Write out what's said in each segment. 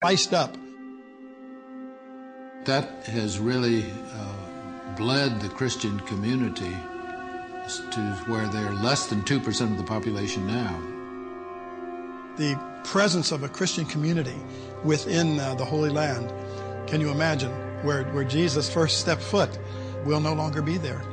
spiced up. That has really bled the Christian community to where they're less than 2% of the population now. The presence of a Christian community within the Holy Land, can you imagine, where Jesus first stepped foot, will no longer be there.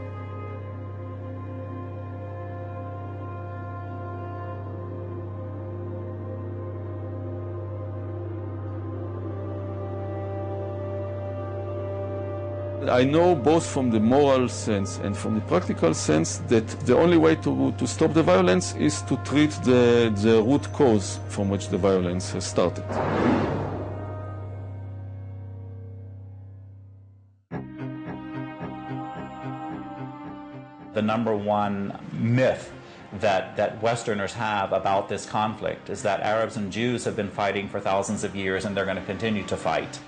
I know both from the moral sense and from the practical sense that the only way to stop the violence is to treat the root cause from which the violence has started. The number one myth that Westerners have about this conflict is that Arabs and Jews have been fighting for thousands of years and they're going to continue to fight.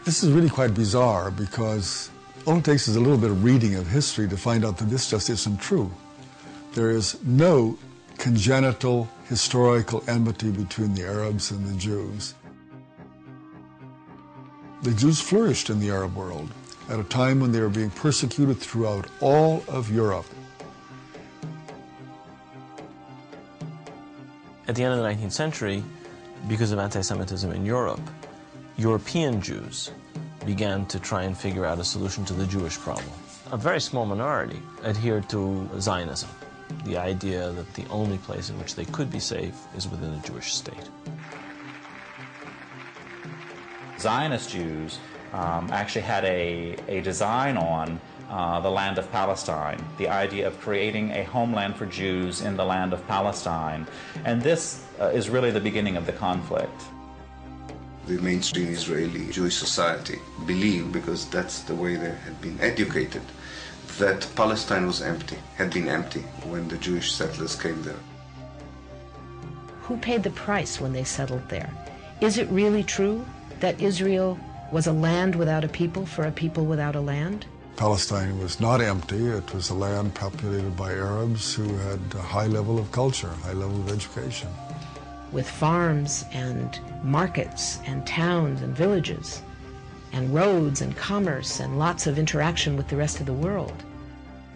This is really quite bizarre because all it takes is a little bit of reading of history to find out that this just isn't true. There is no congenital historical enmity between the Arabs and the Jews. The Jews flourished in the Arab world at a time when they were being persecuted throughout all of Europe. At the end of the 19th century, because of anti-Semitism in Europe, European Jews began to try and figure out a solution to the Jewish problem. A very small minority adhered to Zionism, the idea that the only place in which they could be safe is within a Jewish state. Zionist Jews actually had a design on the land of Palestine, the idea of creating a homeland for Jews in the land of Palestine. And this is really the beginning of the conflict. The mainstream Israeli Jewish society believed, because that's the way they had been educated, that Palestine was empty, had been empty when the Jewish settlers came there. Who paid the price when they settled there? Is it really true that Israel was a land without a people for a people without a land? Palestine was not empty. It was a land populated by Arabs who had a high level of culture, high level of education. With farms and markets and towns and villages and roads and commerce and lots of interaction with the rest of the world.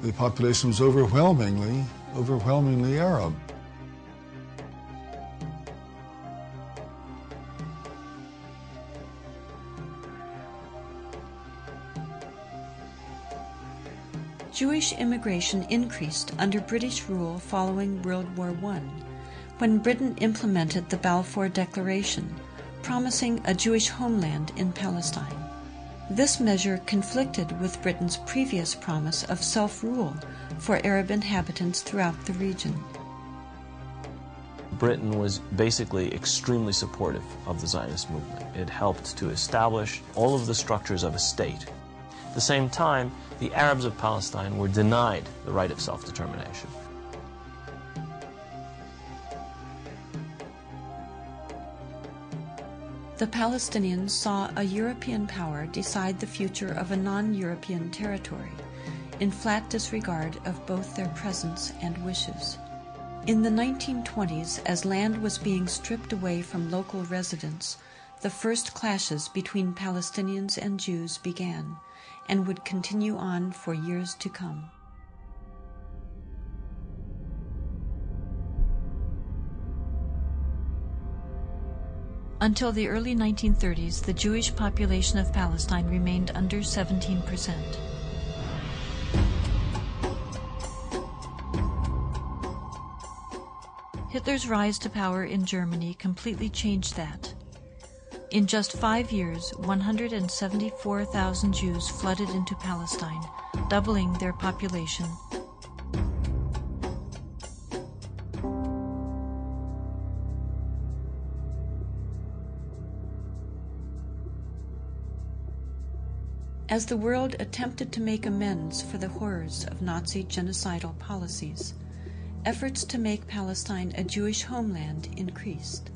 The population was overwhelmingly Arab. Jewish immigration increased under British rule following World War I, when Britain implemented the Balfour Declaration, promising a Jewish homeland in Palestine. This measure conflicted with Britain's previous promise of self-rule for Arab inhabitants throughout the region. Britain was basically extremely supportive of the Zionist movement. It helped to establish all of the structures of a state. At the same time, the Arabs of Palestine were denied the right of self-determination. The Palestinians saw a European power decide the future of a non-European territory, in flat disregard of both their presence and wishes. In the 1920s, as land was being stripped away from local residents, the first clashes between Palestinians and Jews began, and would continue on for years to come. Until the early 1930s, the Jewish population of Palestine remained under 17%. Hitler's rise to power in Germany completely changed that. In just 5 years, 174,000 Jews flooded into Palestine, doubling their population. As the world attempted to make amends for the horrors of Nazi genocidal policies, efforts to make Palestine a Jewish homeland increased.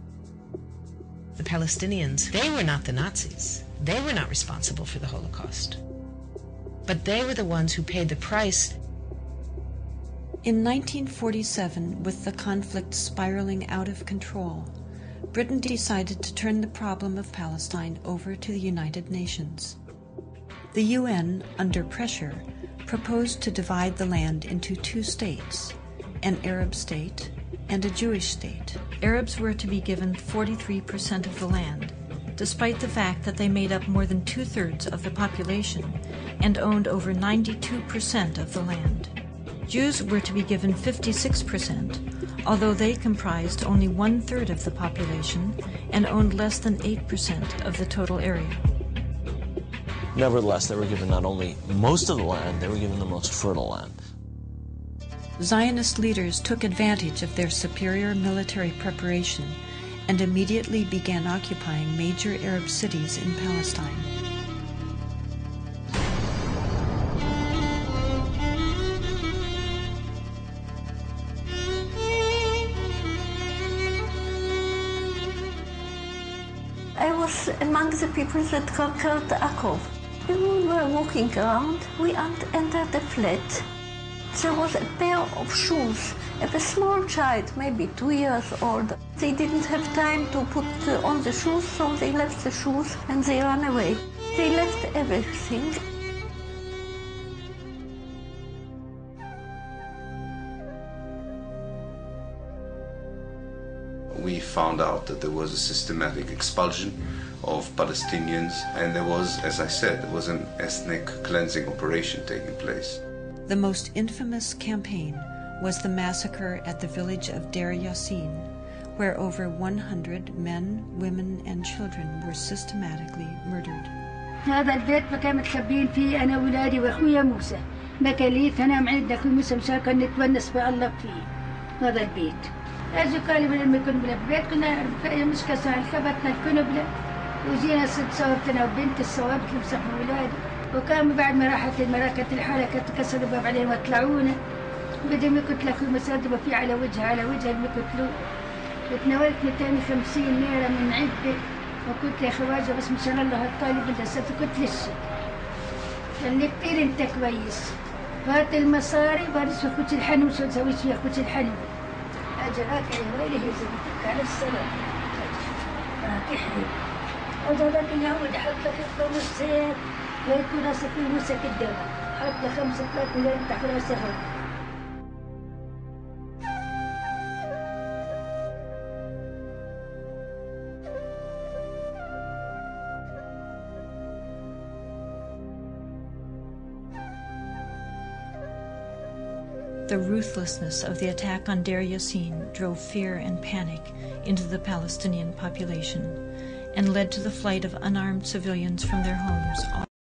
The Palestinians, they were not the Nazis. They were not responsible for the Holocaust. But they were the ones who paid the price. In 1947, with the conflict spiraling out of control, Britain decided to turn the problem of Palestine over to the United Nations. The UN, under pressure, proposed to divide the land into two states, an Arab state and a Jewish state. Arabs were to be given 43% of the land, despite the fact that they made up more than 2/3 of the population and owned over 92% of the land. Jews were to be given 56%, although they comprised only 1/3 of the population and owned less than 8% of the total area. Nevertheless, they were given not only most of the land, they were given the most fertile land. Zionist leaders took advantage of their superior military preparation and immediately began occupying major Arab cities in Palestine. I was among the people that conquered Akko. When we were walking around, we entered the flat. There was a pair of shoes of a small child, maybe 2 years old. They didn't have time to put on the shoes, so they left the shoes and they ran away. They left everything. We found out that there was a systematic expulsion of Palestinians, and there was, as I said, there was an ethnic cleansing operation taking place. The most infamous campaign was the massacre at the village of Deir Yassin, where over 100 men, women, and children were systematically murdered. هذا البيت كان متخبين فيه أنا وولادي وأخويا موسى. بكاليت أنا معد أخوي موسى مشان نتونس بالله فيه هذا البيت. أجوا قالوا لما كنا بالبيت كنا مش كسر خبطنا الكنبلة وجينا ست صوابتنا وبنت الصوابت اللي مسحوا ولادي. وكان بعد ما راحت المراكز الحالة كانت كسروا الباب عليهم وطلعونا بدهم يقتلوا أخوي مسدبة فيه على وجهها اللي يقتلوه. وتناولت 250 ليرة من عدة وقلت يا خواجة بس مشان الله الطالب بدها ست قلت ليش؟ قال لي كتير أنت كويس هات المصاري بارس أخوك الحنو شو تسوي فيه أخوك الحنو. أجل هاك يا ويلي هي زبطك على السلام. تحري. وذاك اليهود حط لك الخمسين ويكون أصفي موسى كدامة حط لك 5 مليون تحت راسها. The ruthlessness of the attack on Deir Yassin drove fear and panic into the Palestinian population and led to the flight of unarmed civilians from their homes.